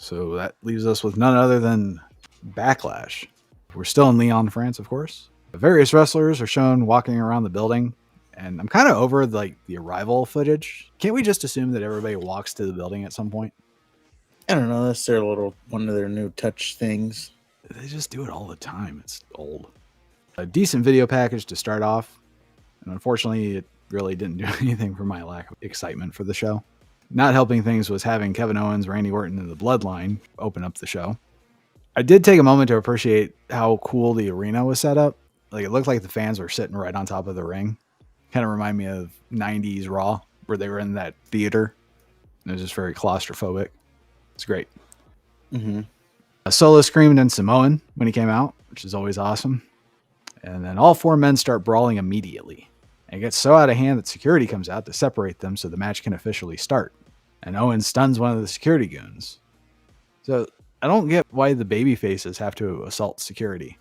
So that leaves us with none other than Backlash. We're still in Lyon, France, of course. Various wrestlers are shown walking around the building, and I'm kind of over the arrival footage. Can't we just assume that everybody walks to the building at some point? I don't know. That's their one of their new touch things. They just do it all the time. It's old. A decent video package to start off, and unfortunately, it really didn't do anything for my lack of excitement for the show. Not helping things was having Kevin Owens, Randy Orton, and the Bloodline open up the show. I did take a moment to appreciate how cool the arena was set up. It looked like the fans were sitting right on top of the ring. Kind of remind me of 90s Raw, where they were in that theater. It was just very claustrophobic. It's great. Mm-hmm. Solo screamed in Samoan when he came out, which is always awesome. And then all four men start brawling immediately. And it gets so out of hand that security comes out to separate them so the match can officially start. And Owens stuns one of the security goons. So I don't get why the baby faces have to assault security.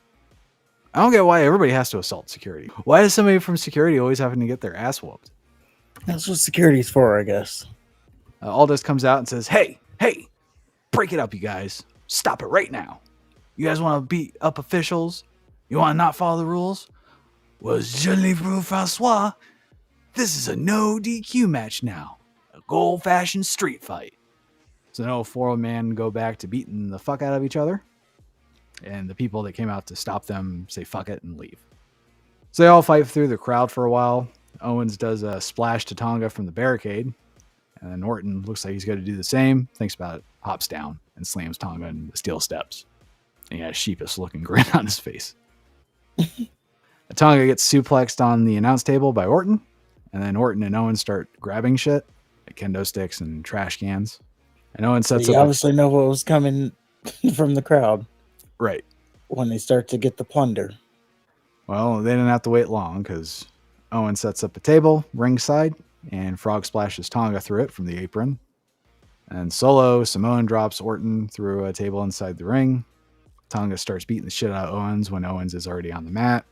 I don't get why everybody has to assault security. Why is somebody from security always having to get their ass whooped? That's what security's for, I guess. Aldous comes out and says, hey, break it up, you guys. Stop it right now. You guys want to beat up officials? You want to not follow the rules? Well, je l'ai vu, Francois. This is a no DQ match now. A good old-fashioned street fight. So no four-man go back to beating the fuck out of each other. And the people that came out to stop them say fuck it and leave. So they all fight through the crowd for a while. Owens does a splash to Tonga from the barricade. And then Orton looks like he's going to do the same. Thinks about it, hops down, and slams Tonga in the steel steps. And he has a sheepish looking grin on his face. Tonga gets suplexed on the announce table by Orton. And then Orton and Owens start grabbing shit, like kendo sticks and trash cans. And Owens sets up. You obviously know what was coming from the crowd. Right. When they start to get the plunder. Well, they didn't have to wait long because Owens sets up a table ringside and Frog splashes Tonga through it from the apron. And Solo Samoan drops Orton through a table inside the ring. Tonga starts beating the shit out of Owens when Owens is already on the mat.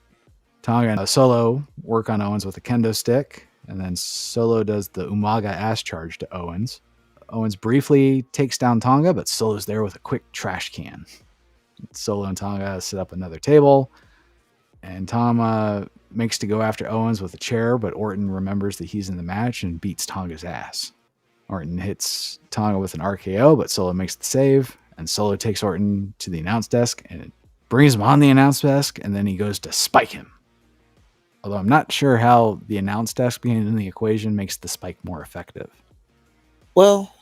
Tonga and Solo work on Owens with a kendo stick. And then Solo does the Umaga ass charge to Owens. Owens briefly takes down Tonga, but Solo's there with a quick trash can. Solo and Tonga set up another table. And Tama makes to go after Owens with a chair, but Orton remembers that he's in the match and beats Tonga's ass. Orton hits Tonga with an RKO, but Solo makes the save. And Solo takes Orton to the announce desk and brings him on the announce desk, and then he goes to spike him. Although I'm not sure how the announce desk being in the equation makes the spike more effective. Well,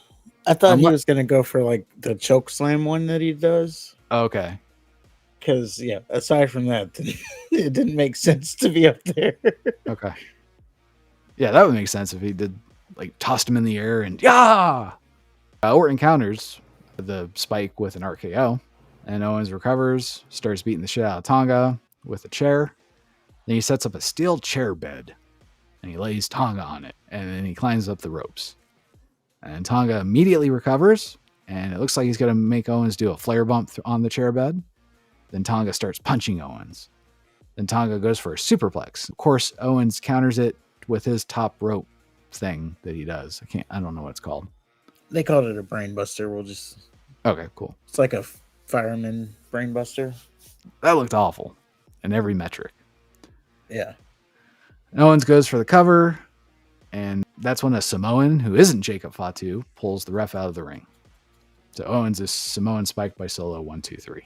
I thought he was going to go for the choke slam one that he does. Okay. Because, aside from that, it didn't make sense to be up there. Okay. Yeah, that would make sense if he did, tossed him in the air and, yeah! Orton counters the spike with an RKO, and Owens recovers, starts beating the shit out of Tonga with a chair. Then he sets up a steel chair bed, and he lays Tonga on it, and then he climbs up the ropes. And Tonga immediately recovers, and it looks like he's going to make Owens do a flare bump on the chair bed. Then Tonga starts punching Owens. Then Tonga goes for a superplex. Of course, Owens counters it with his top rope thing that he does. I don't know what it's called. They called it a brain buster. Okay, cool. It's like a fireman brain buster. That looked awful in every metric. Yeah. And Owens goes for the cover, and that's when a Samoan, who isn't Jacob Fatu, pulls the ref out of the ring. So Owens is Samoan spiked by Solo 1, 2, 3.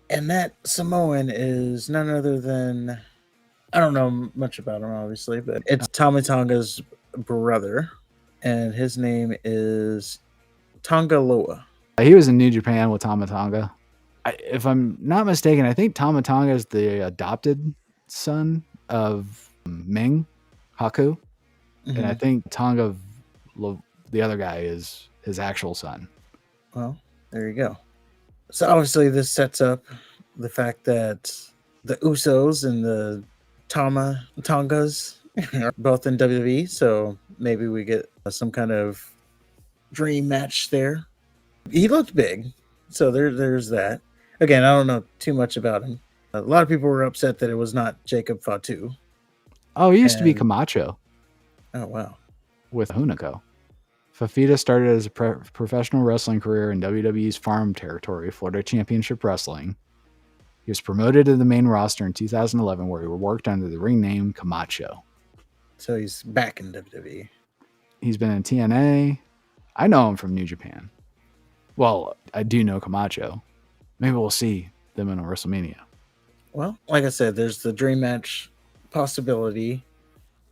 And that Samoan is none other than, I don't know much about him, obviously, but it's Tama Tonga's brother, and his name is Tonga Loa. He was in New Japan with Tama Tonga. If I'm not mistaken, I think Tama Tonga is the adopted son of Ming Haku. Mm-hmm. And I think Tonga, the other guy, is his actual son. Well, there you go. So obviously this sets up the fact that the Usos and the Tongas are both in WWE. So maybe we get some kind of dream match there. He looked big. So there's that. Again, I don't know too much about him. A lot of people were upset that it was not Jacob Fatu. Oh, he used to be Camacho. Oh, wow. With Hunico. Fafita started as a professional wrestling career in WWE's Farm Territory, Florida Championship Wrestling. He was promoted to the main roster in 2011, where he worked under the ring name Camacho. So he's back in WWE. He's been in TNA. I know him from New Japan. Well, I do know Camacho. Maybe we'll see them in a WrestleMania. Well, like I said, there's the dream match possibility,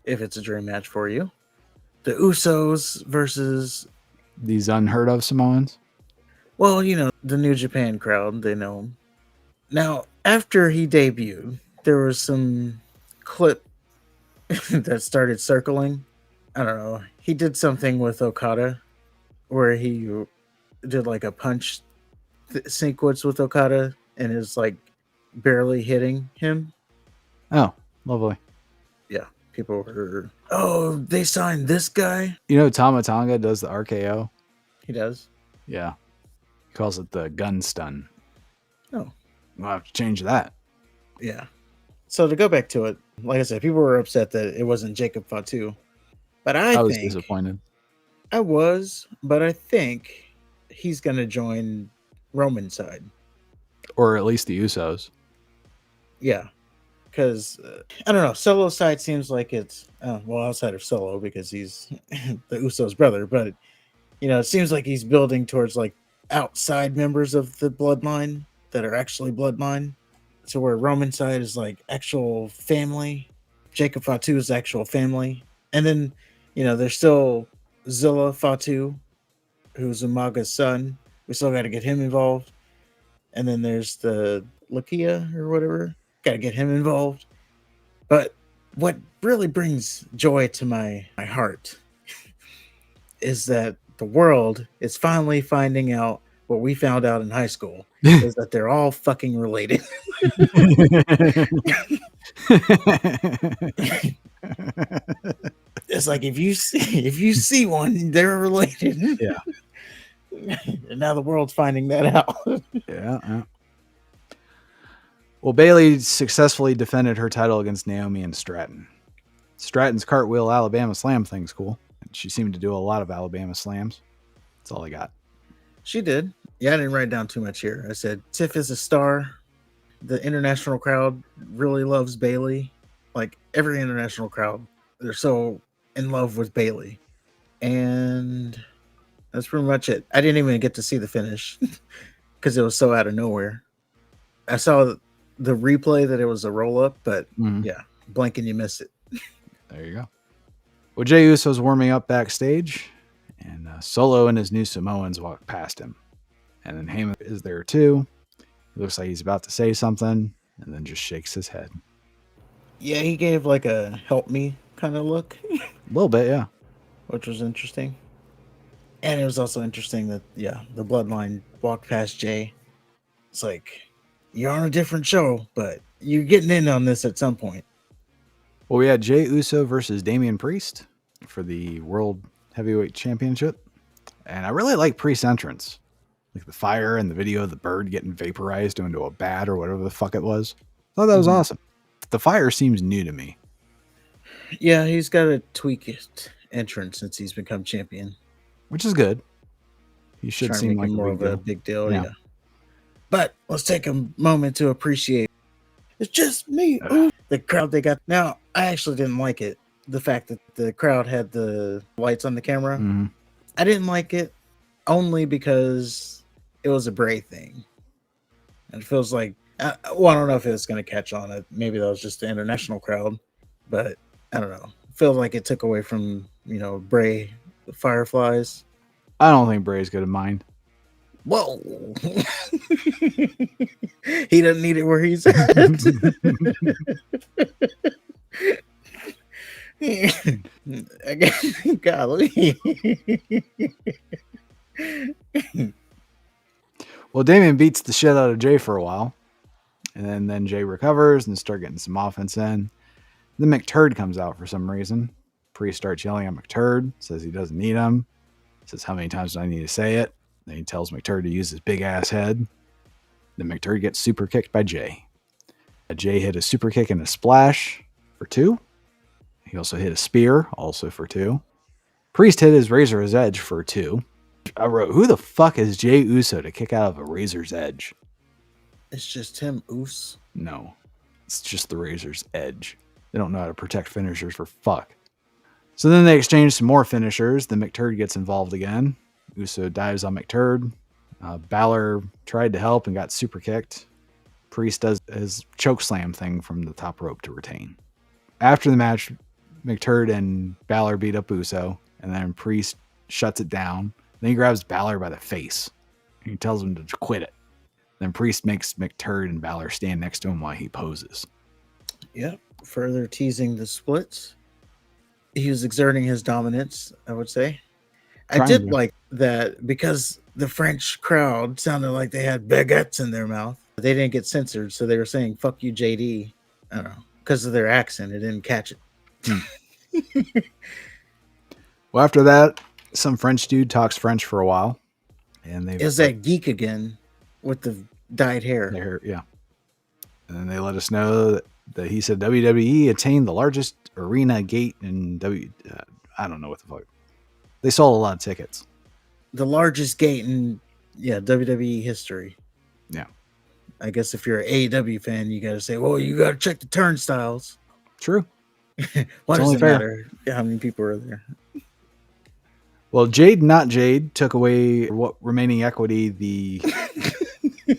if it's a dream match for you. The Usos versus... these unheard of Samoans? Well, you know, the New Japan crowd, they know him. Now, after he debuted, there was some clip that started circling. I don't know. He did something with Okada where he did like a punch sequence with Okada and is like barely hitting him. Oh, lovely. Yeah, people were, oh, they signed this guy. You know, Tama Tonga does the RKO. He does. Yeah, he calls it the gun stun. Oh, we'll have to change that. Yeah. So to go back to it, like I said, people were upset that it wasn't Jacob Fatu, but I was think disappointed. I was, but I think he's gonna join Roman's side, or at least the Usos. Yeah, because I don't know. Solo's side seems like it's well, outside of Solo because he's the Usos' brother, but you know, it seems like he's building towards like outside members of the bloodline that are actually bloodline. So where Roman's side is like actual family, Jacob Fatu's actual family, and then you know there's still Zilla Fatu, who's Umaga's son. We still got to get him involved, and then there's the Lakia or whatever. Got to get him involved. But what really brings joy to my heart is that the world is finally finding out what we found out in high school is that they're all fucking related. It's like if you see one, they're related. Yeah. And now the world's finding that out. Yeah. Well, Bayley successfully defended her title against Naomi and Stratton. Stratton's cartwheel Alabama slam thing's cool. She seemed to do a lot of Alabama slams. That's all I got. She did. Yeah, I didn't write down too much here. I said Tiff is a star. The international crowd really loves Bayley. Like every international crowd, they're so in love with Bayley. And that's pretty much it. I didn't even get to see the finish because it was so out of nowhere. I saw the replay that it was a roll up, but yeah, blink and you miss it. There you go. Well, Jey Uso's warming up backstage, and Solo and his new Samoans walk past him. And then Heyman is there too. It looks like he's about to say something, and then just shakes his head. Yeah, he gave like a help me kind of look. A little bit, yeah. Which was interesting. And it was also interesting that, yeah, the bloodline walked past Jay. It's like, you're on a different show, but you're getting in on this at some point. Well, we had Jey Uso versus Damian Priest for the World Heavyweight Championship. And I really like Priest's entrance. Like the fire and the video of the bird getting vaporized into a bat or whatever the fuck it was. I thought that was awesome. The fire seems new to me. Yeah, he's got a tweaked entrance since he's become champion. Which is good. He should seem like more of a big deal, yeah. But let's take a moment to appreciate. It's just me. The crowd they got. Now, I actually didn't like it. The fact that the crowd had the lights on the camera. Mm-hmm. I didn't like it only because it was a Bray thing. And it feels like, I don't know if it's going to catch on it. Maybe that was just the international crowd. But I don't know. It feels like it took away from, Bray, the Fireflies. I don't think Bray's going to mind. Whoa. He doesn't need it where he's at. Golly. Well, Damian beats the shit out of Jay for a while. And then Jay recovers and start getting some offense in. Then McTurd comes out for some reason. Priest starts yelling at McTurd, says he doesn't need him. Says, how many times do I need to say it? Then he tells McTurd to use his big ass head. Then McTurd gets super kicked by Jay. Jay hit a super kick and a splash for 2. He also hit a spear, also for 2. Priest hit his Razor's Edge for 2. I wrote, who the fuck is Jey Uso to kick out of a Razor's Edge? It's just him, Oos. No, it's just the Razor's Edge. They don't know how to protect finishers for fuck. So then they exchange some more finishers. Then McTurd gets involved again. Uso dives on McTurd. Balor tried to help and got super kicked. Priest does his choke slam thing from the top rope to retain. After the match, McTurd and Balor beat up Uso, and then Priest shuts it down. Then he grabs Balor by the face and he tells him to quit it. Then Priest makes McTurd and Balor stand next to him while he poses. Yep. Further teasing the splits. He was exerting his dominance, I would say. I did like that because the French crowd sounded like they had baguettes in their mouth. They didn't get censored, so they were saying, fuck you, JD. I don't know. Because of their accent, it didn't catch it. Well, after that, some French dude talks French for a while. And they is that geek again with the dyed hair. Yeah. And then they let us know that he said WWE attained the largest arena gate in I don't know what the fuck. They sold a lot of tickets. The largest gate in WWE history. Yeah. I guess if you're an AEW fan, you got to say, well, you got to check the turnstiles. True. What does it matter how many people are there? Well, Not Jade took away what remaining equity the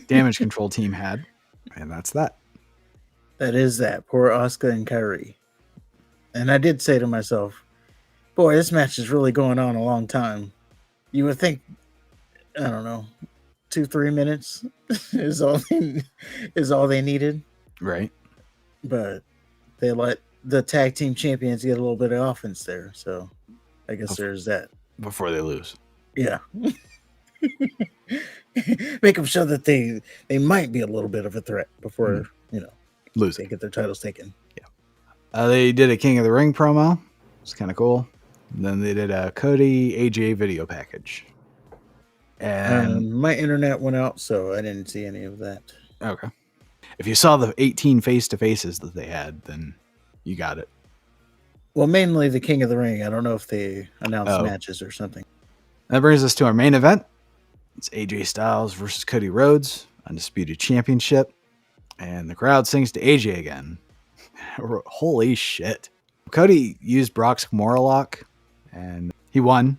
damage control team had. And that's that. That is that. Poor Asuka and Kairi. And I did say to myself, boy, this match is really going on a long time. You would think, I don't know, 2-3 minutes is all they needed. Right. But they let the tag team champions get a little bit of offense there. So I guess there's that. Before they lose. Yeah. Make them show that they might be a little bit of a threat before, lose. They get their titles taken. Yeah. They did a King of the Ring promo. It's kind of cool. And then they did a Cody AJ video package. And my internet went out, so I didn't see any of that. Okay. If you saw the 18 face-to-faces that they had, then you got it. Well, mainly the King of the Ring. I don't know if they announced matches or something. That brings us to our main event. It's AJ Styles versus Cody Rhodes, Undisputed Championship. And the crowd sings to AJ again. Holy shit. Cody used Brock's Kimura lock, and he won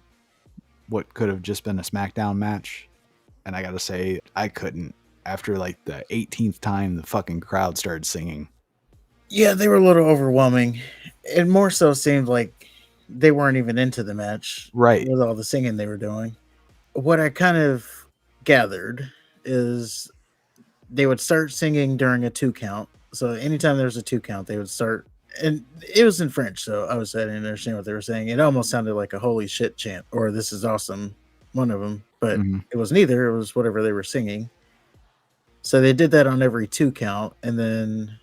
what could have just been a SmackDown match. And I gotta say, I couldn't. After like the 18th time the fucking crowd started singing. Yeah, they were a little overwhelming. It more so seemed like they weren't even into the match. Right. With all the singing they were doing. What I kind of gathered is they would start singing during a 2 count. So anytime there was a 2 count, they would start, and it was in French, so I didn't understand what they were saying. It almost sounded like a holy shit chant, or this is awesome, one of them, but It was neither. It was whatever they were singing. So they did that on every 2 count, and then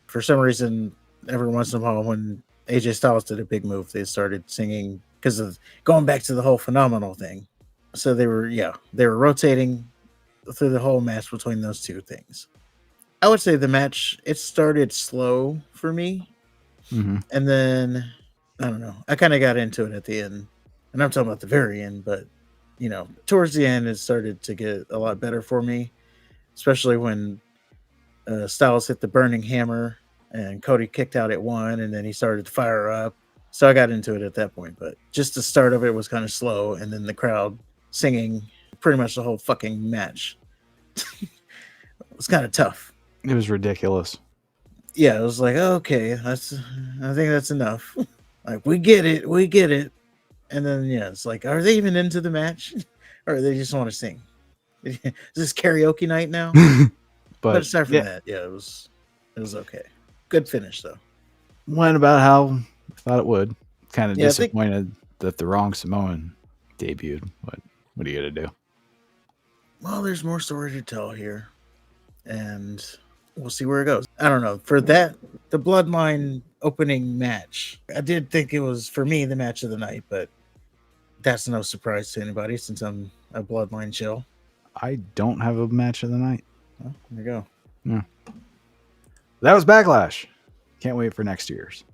for some reason, every once in a while, when AJ Styles did a big move, they started singing because of going back to the whole phenomenal thing. So they were rotating through the whole match between those two things. I would say the match, it started slow for me. And then, I don't know, I kind of got into it at the end. And I'm talking about the very end, but, towards the end, it started to get a lot better for me. Especially when Styles hit the burning hammer and Cody kicked out at 1, and then he started to fire up. So I got into it at that point. But just the start of it was kind of slow, and then the crowd singing pretty much the whole fucking match. It was kind of tough. It was ridiculous. Yeah, it was like, okay, I think that's enough. Like, we get it. And then, it's like, are they even into the match? Or they just want to sing? Is this karaoke night now? but aside from that, it was okay. Good finish, though. Went about how I thought it would. Kind of disappointed that the wrong Samoan debuted. What are you going to do? Well, there's more story to tell here. And we'll see where it goes. I don't know. For that, the Bloodline opening match, I did think it was, for me, the match of the night, but that's no surprise to anybody since I'm a Bloodline shill. I don't have a match of the night. Well, there you go. Yeah. That was Backlash. Can't wait for next year's.